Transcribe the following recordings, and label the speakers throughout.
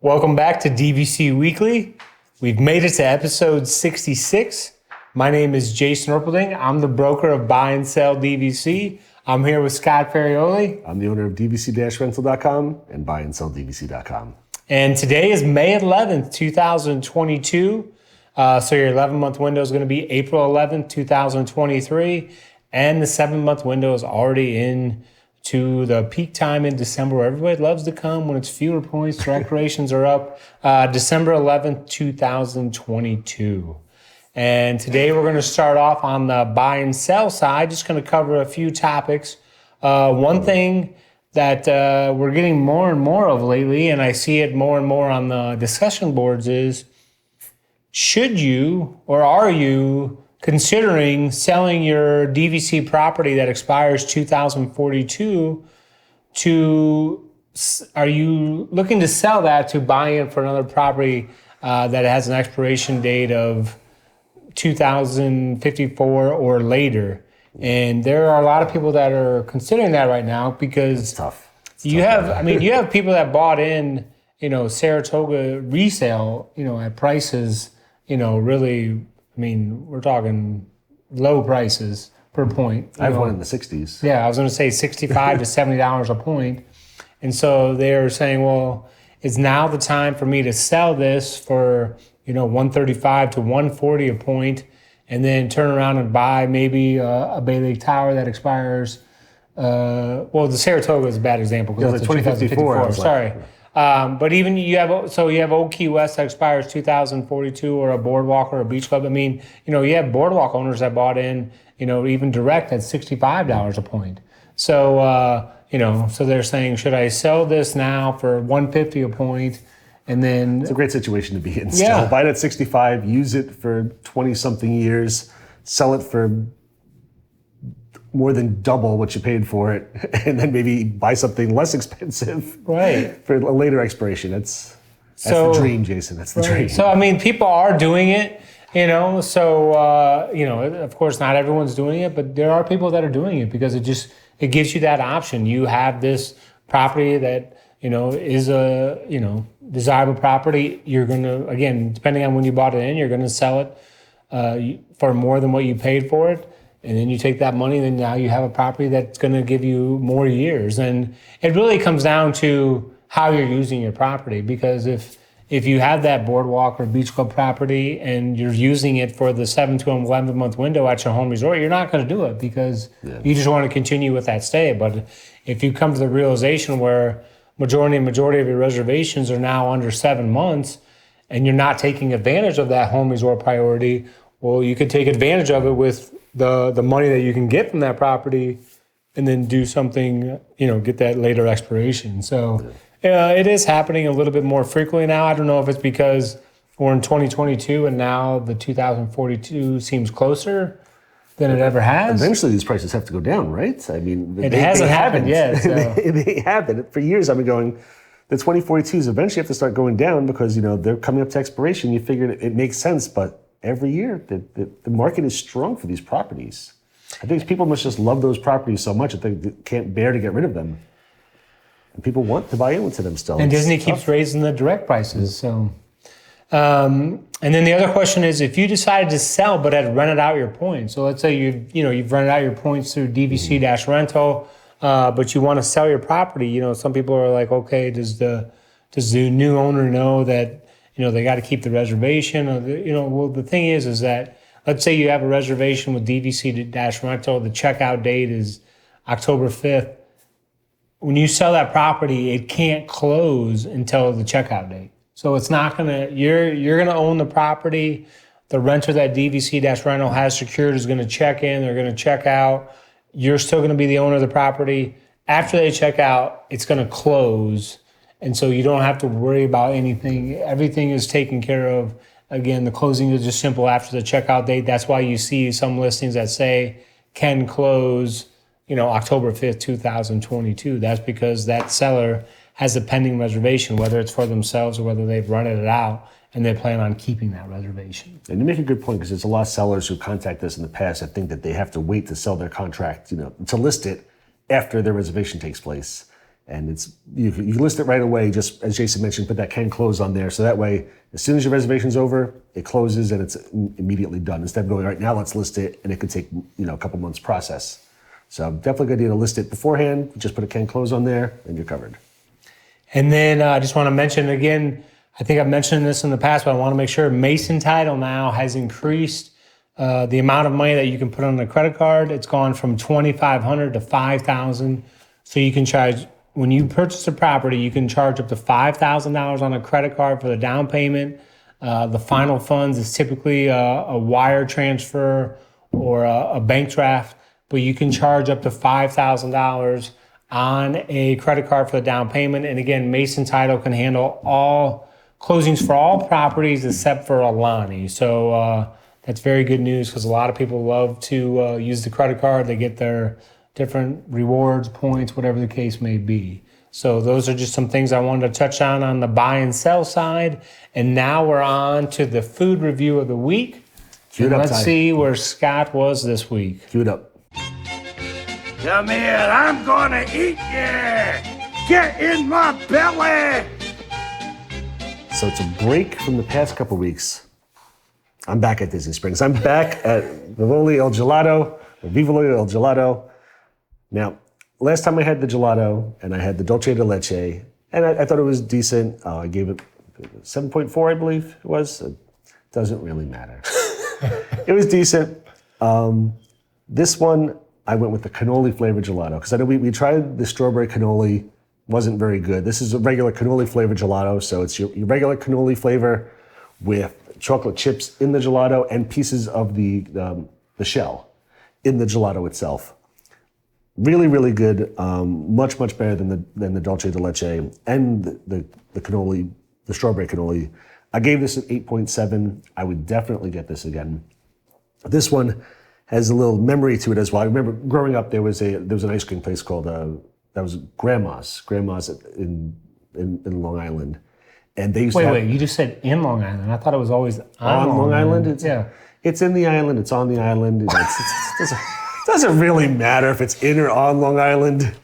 Speaker 1: Welcome back to DVC Weekly. We've made it to episode 66. My name is Jason Erpelding. I'm the broker of Buy and Sell DVC. I'm here with Scott Ferrioli.
Speaker 2: I'm the owner of DVC-Rental.com and Buy and Sell DVC.com.
Speaker 1: And today is May 11th, 2022. So your 11-month window is going to be April 11th, 2023. And the 7-month window is already in to the peak time in December where everybody loves to come when it's fewer points, expirations are up. December 11th, 2022. And today we're going to start off on the buy and sell side, just going to cover a few topics. One thing that we're getting more and more of lately, and I see it more and more on the discussion boards, is should you or are you considering selling your DVC property that expires 2042 are you looking to sell that to buy in for another property that has an expiration date of 2054 or later? And there are a lot of people that are considering that right now because
Speaker 2: It's tough.
Speaker 1: you have people that bought in, Saratoga resale, at prices, really, we're talking low prices per point.
Speaker 2: I have one in the 60s.
Speaker 1: Yeah, I was going to say $65 to $70 a point. And so they're saying, well, is now the time for me to sell this for, $135 to $140 a point, and then turn around and buy maybe a Bay Lake Tower that expires. The Saratoga is a bad example because
Speaker 2: Yeah,
Speaker 1: that's
Speaker 2: like
Speaker 1: a 2054. Sorry. But even you have Old Key West that expires 2042, or a Boardwalk or a Beach Club. You have Boardwalk owners that bought in, even direct at $65 a point. So, so they're saying, should I sell this now for $150 a point? And then
Speaker 2: It's a great situation to be in still.
Speaker 1: Yeah.
Speaker 2: Buy it at 65, use it for 20-something years, sell it for more than double what you paid for it, and then maybe buy something less expensive
Speaker 1: Right.
Speaker 2: for a later expiration. That's the dream, Jason. That's the dream.
Speaker 1: So, people are doing it, of course, not everyone's doing it, but there are people that are doing it because it gives you that option. You have this property that, is a, desirable property. You're going to, again, depending on when you bought it in, you're going to sell it for more than what you paid for it. And then you take that money, and then now you have a property that's going to give you more years. And it really comes down to how you're using your property, because if you have that Boardwalk or Beach Club property and you're using it for the 7 to 11-month window at your home resort, you're not going to do it because you just want to continue with that stay. But if you come to the realization where majority of your reservations are now under 7 months and you're not taking advantage of that home resort priority, well, you could take advantage of it with the money that you can get from that property and then do something, get that later expiration. So it is happening a little bit more frequently now. I don't know if it's because we're in 2022 and now the 2042 seems closer than it ever has.
Speaker 2: Eventually, these prices have to go down, right?
Speaker 1: It hasn't happened yet. So.
Speaker 2: They haven't. For years, I've been going, the 2042s eventually have to start going down because, they're coming up to expiration. You figure it makes sense, but every year, the market is strong for these properties. I think people must just love those properties so much that they can't bear to get rid of them. And people want to buy into them still.
Speaker 1: And Disney keeps raising the direct prices. So, and then the other question is, if you decided to sell but had rented out your points. So let's say you've rented out your points through DVC-Rental, but you want to sell your property. Some people are like, okay, does the new owner know that they got to keep the reservation? Well, the thing is that let's say you have a reservation with DVC-Rental. The checkout date is October 5th. When you sell that property, it can't close until the checkout date. So it's not gonna. You're gonna own the property. The renter that DVC-Rental has secured is gonna check in. They're gonna check out. You're still gonna be the owner of the property. After they check out, it's gonna close. And so you don't have to worry about anything. Everything is taken care of. Again, the closing is just simple after the checkout date. That's why you see some listings that say can close, October 5th, 2022. That's because that seller has a pending reservation, whether it's for themselves or whether they've rented it out and they plan on keeping that reservation.
Speaker 2: And you make a good point, because there's a lot of sellers who contact us in the past that think that they have to wait to sell their contract, to list it after their reservation takes place. And you list it right away, just as Jason mentioned, put that can close on there. So that way, as soon as your reservation's over, it closes and it's immediately done. Instead of going, right now, let's list it, and it could take a couple months process. So definitely a good idea to list it beforehand. Just put a can close on there, and you're covered.
Speaker 1: And then I just want to mention again, I think I've mentioned this in the past, but I want to make sure Mason Title now has increased the amount of money that you can put on a credit card. It's gone from $2,500 to $5,000. So you can charge, when you purchase a property, you can charge up to $5,000 on a credit card for the down payment. The final funds is typically a wire transfer or a bank draft, but you can charge up to $5,000 on a credit card for the down payment. And again, Mason Title can handle all closings for all properties except for Alani. So that's very good news because a lot of people love to use the credit card. They get their different rewards, points, whatever the case may be. So those are just some things I wanted to touch on the buy and sell side. And now we're on to the food review of the week. Let's see where Scott was this week.
Speaker 2: Cue it up.
Speaker 3: Come here, I'm gonna eat you! Get in my belly!
Speaker 2: So it's a break from the past couple weeks. I'm back at Disney Springs. I'm back at Vivoli El Gelato, or Vivoli El Gelato. Now, last time I had the gelato, and I had the dulce de leche, and I thought it was decent. I gave it 7.4, I believe it was. It doesn't really matter. It was decent. This one, I went with the cannoli flavored gelato because I know we tried the strawberry cannoli, wasn't very good. This is a regular cannoli flavored gelato, so it's your regular cannoli flavor with chocolate chips in the gelato and pieces of the shell in the gelato itself. Really, really good. Much better than the dulce de leche and the cannoli, the strawberry cannoli. I gave this an 8.7. I would definitely get this again. This one has a little memory to it as well. I remember growing up, there was an ice cream place called that was Grandma's in Long Island, and they used to have,
Speaker 1: Wait, you just said in Long Island. I thought it was always on
Speaker 2: Long Island. It's in the island. It's on the island. It doesn't really matter if it's in or on Long Island,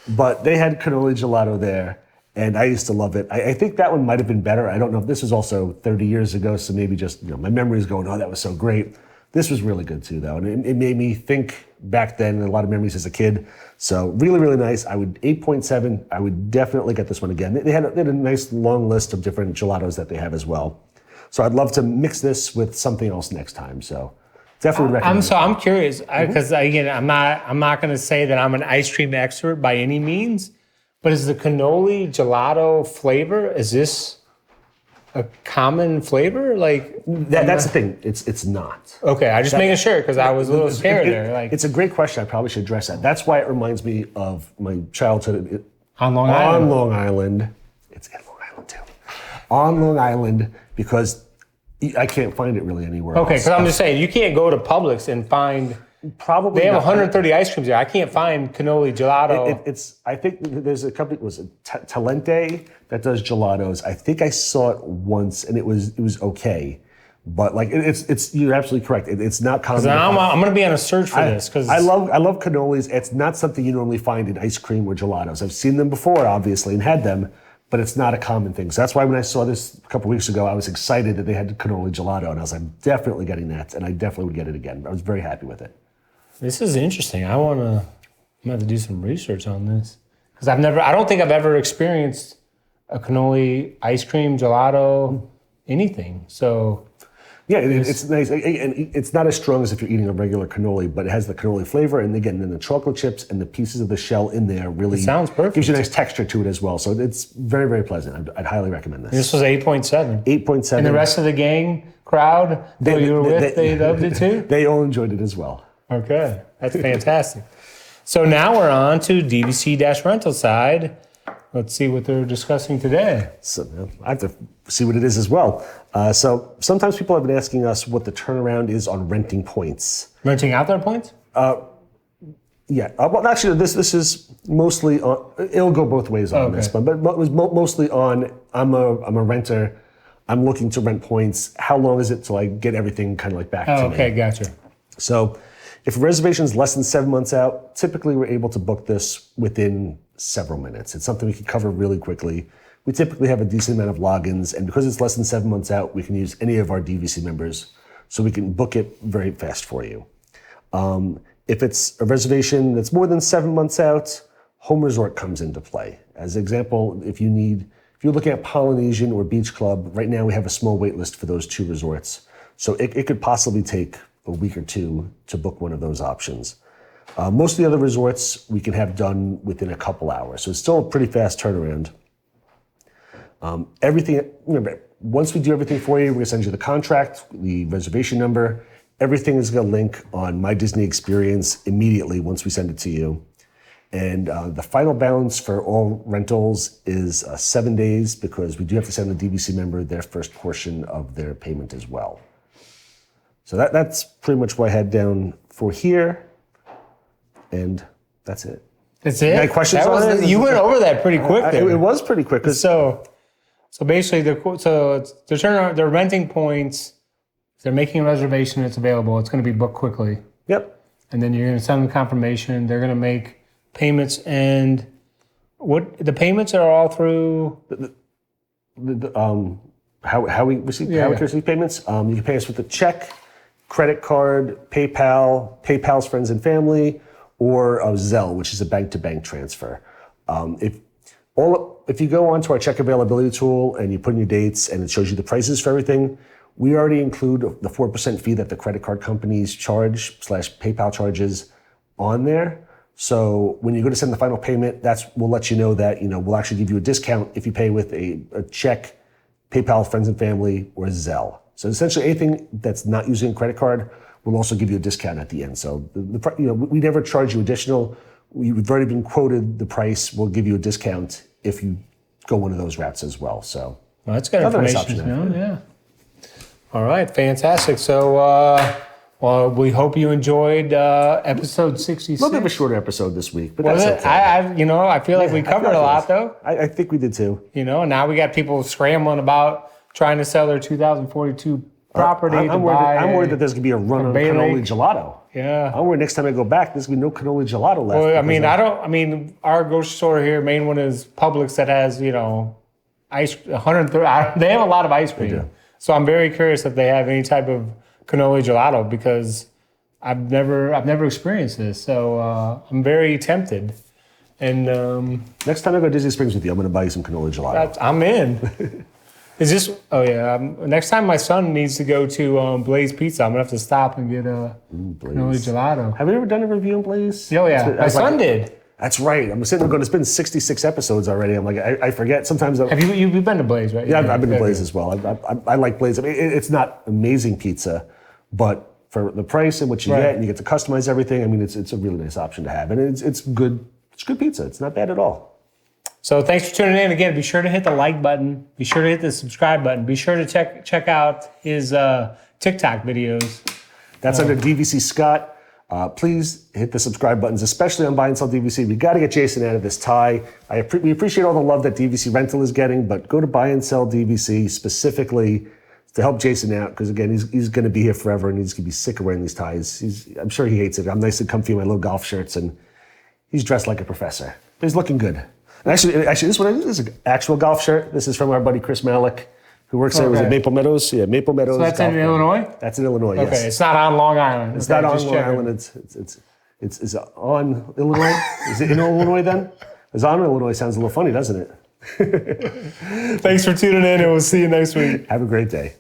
Speaker 2: but they had cannoli gelato there, and I used to love it. I think that one might have been better. I don't know if this was also 30 years ago, so maybe just my memory is going, oh, that was so great. This was really good too, though, and it made me think back then, and a lot of memories as a kid. So really, really nice. I would 8.7. I would definitely get this one again. They had a nice long list of different gelatos that they have as well. So I'd love to mix this with something else next time. So definitely recommend.
Speaker 1: I'm curious because again, I'm not going to say that I'm an ice cream expert by any means, but is the cannoli gelato flavor? Is this a common flavor? Like
Speaker 2: that's the thing. It's not.
Speaker 1: Okay, I just making sure because I was a little scared there. Like
Speaker 2: it's a great question. I probably should address that. That's why it reminds me of my childhood
Speaker 1: on Long Island.
Speaker 2: On Long Island, it's in Long Island too. On Long Island because I can't find it really anywhere.
Speaker 1: Okay, because I'm just saying you can't go to Publix and find.
Speaker 2: Probably
Speaker 1: they have
Speaker 2: not.
Speaker 1: 130 ice creams there. I can't find cannoli gelato.
Speaker 2: I think there's a company, was it Talente, that does gelatos. I think I saw it once and it was okay, but like it's you're absolutely correct. It's not common.
Speaker 1: I'm going to be on a search for this because
Speaker 2: I love cannolis. It's not something you normally find in ice cream or gelatos. I've seen them before, obviously, and had them, but it's not a common thing. So that's why when I saw this a couple weeks ago, I was excited that they had cannoli gelato, and I was like, I'm definitely getting that, and I definitely would get it again. I was very happy with it.
Speaker 1: This is interesting. I'm gonna have to do some research on this because I don't think I've ever experienced a cannoli ice cream, gelato, anything. So
Speaker 2: yeah, it's nice. And it's not as strong as if you're eating a regular cannoli, but it has the cannoli flavor. And again, then the chocolate chips and the pieces of the shell in there really
Speaker 1: sounds perfect.
Speaker 2: Gives you a nice texture to it as well. So it's very, very pleasant. I'd highly recommend this.
Speaker 1: This was 8.7.
Speaker 2: 8.7.
Speaker 1: And the rest of the gang crowd that you were with, they loved it too?
Speaker 2: They all enjoyed it as well.
Speaker 1: Okay, that's fantastic. So now we're on to DVC-rental side. Let's see what they're discussing today.
Speaker 2: So I have to see what it is as well. So sometimes people have been asking us what the turnaround is on renting points.
Speaker 1: Renting out their points?
Speaker 2: Yeah. Well, actually, this is mostly on. It'll go both ways on this, but it was mostly on. I'm a renter. I'm looking to rent points. How long is it till I get everything kind of like back to me?
Speaker 1: Okay, gotcha.
Speaker 2: So if a reservation is less than 7 months out, typically we're able to book this within several minutes. It's something we can cover really quickly. We typically have a decent amount of logins, and because it's less than 7 months out, we can use any of our DVC members, so we can book it very fast for you. If it's a reservation that's more than 7 months out, home resort comes into play. As an example, if you're looking at Polynesian or Beach Club, right now we have a small wait list for those 2 resorts. So it could possibly take a week or 2 to book one of those options. Most of the other resorts we can have done within a couple hours. So it's still a pretty fast turnaround. Remember, once we do everything for you, we're gonna send you the contract, the reservation number. Everything is gonna link on My Disney Experience immediately once we send it to you. And the final balance for all rentals is 7 days, because we do have to send the DVC member their first portion of their payment as well. So that's pretty much what I had down for here. And that's it.
Speaker 1: That's it?
Speaker 2: Any questions on it?
Speaker 1: You went over that pretty quick there.
Speaker 2: It was pretty quick.
Speaker 1: So basically, they're renting points. They're making a reservation. It's available. It's going to be booked quickly.
Speaker 2: Yep.
Speaker 1: And then you're going to send them confirmation. They're going to make payments, and what the payments are all through
Speaker 2: how we receive payments. You can pay us with a check, credit card, PayPal's friends and family, or Zelle, which is a bank-to-bank transfer. If you go onto our check availability tool and you put in your dates and it shows you the prices for everything, we already include the 4% fee that the credit card companies charge / PayPal charges on there. So when you go to send the final payment, we'll let you know that we'll actually give you a discount if you pay with a check, PayPal, friends and family, or Zelle. So essentially anything that's not using a credit card, we'll also give you a discount at the end. So we never charge you additional. We've already been quoted the price. We'll give you a discount if you go one of those routes as well. So
Speaker 1: that's good information. Yeah. All right, fantastic. So, well, we hope you enjoyed episode 66.
Speaker 2: A little bit of a shorter episode this week, but that's okay.
Speaker 1: I feel like we covered a lot, though.
Speaker 2: I think we did too.
Speaker 1: Now we got people scrambling about trying to sell their 2042 property.
Speaker 2: I'm worried that there's going to be a run on Cannoli Gelato.
Speaker 1: Yeah.
Speaker 2: I'm worried next time I go back, there's going to be no Cannoli Gelato left.
Speaker 1: Well, our grocery store here, main one is Publix, that has, ice 130. They have a lot of ice cream.
Speaker 2: They do.
Speaker 1: So I'm very curious if they have any type of Cannoli Gelato, because I've never experienced this. So I'm very tempted. And
Speaker 2: next time I go to Disney Springs with you, I'm going to buy you some Cannoli Gelato.
Speaker 1: I'm in. Is this? Oh yeah. Next time my son needs to go to Blaze Pizza, I'm gonna have to stop and get a Cannoli Gelato.
Speaker 2: Have you ever done a review on Blaze?
Speaker 1: Oh yeah, my son did.
Speaker 2: That's right. I'm sitting there going, it's been 66 episodes already. I'm like, I forget. Sometimes
Speaker 1: have you've been to Blaze, right?
Speaker 2: Yeah, I've been to Blaze as well. I like Blaze. I mean, it's not amazing pizza, but for the price and what you get, and you get to customize everything. I mean, it's a really nice option to have, and it's good. It's good pizza. It's not bad at all.
Speaker 1: So thanks for tuning in. Again, be sure to hit the like button. Be sure to hit the subscribe button. Be sure to check out his TikTok videos.
Speaker 2: That's under DVC Scott. Please hit the subscribe buttons, especially on Buy and Sell DVC. We got to get Jason out of this tie. We appreciate all the love that DVC Rental is getting, but go to Buy and Sell DVC specifically to help Jason out, because again, he's going to be here forever and he's going to be sick of wearing these ties. I'm sure he hates it. I'm nice and comfy in my little golf shirts, and he's dressed like a professor. But he's looking good. And actually, this one is an actual golf shirt. This is from our buddy Chris Malik, who works at Maple Meadows. Yeah, Maple Meadows.
Speaker 1: So that's in Illinois?
Speaker 2: That's in Illinois, yes.
Speaker 1: Okay, it's not on Long Island.
Speaker 2: It's not on Long Island. It's on Illinois. Is it in Illinois then? It's on Illinois sounds a little funny, doesn't it?
Speaker 1: Thanks for tuning in, and we'll see you next week.
Speaker 2: Have a great day.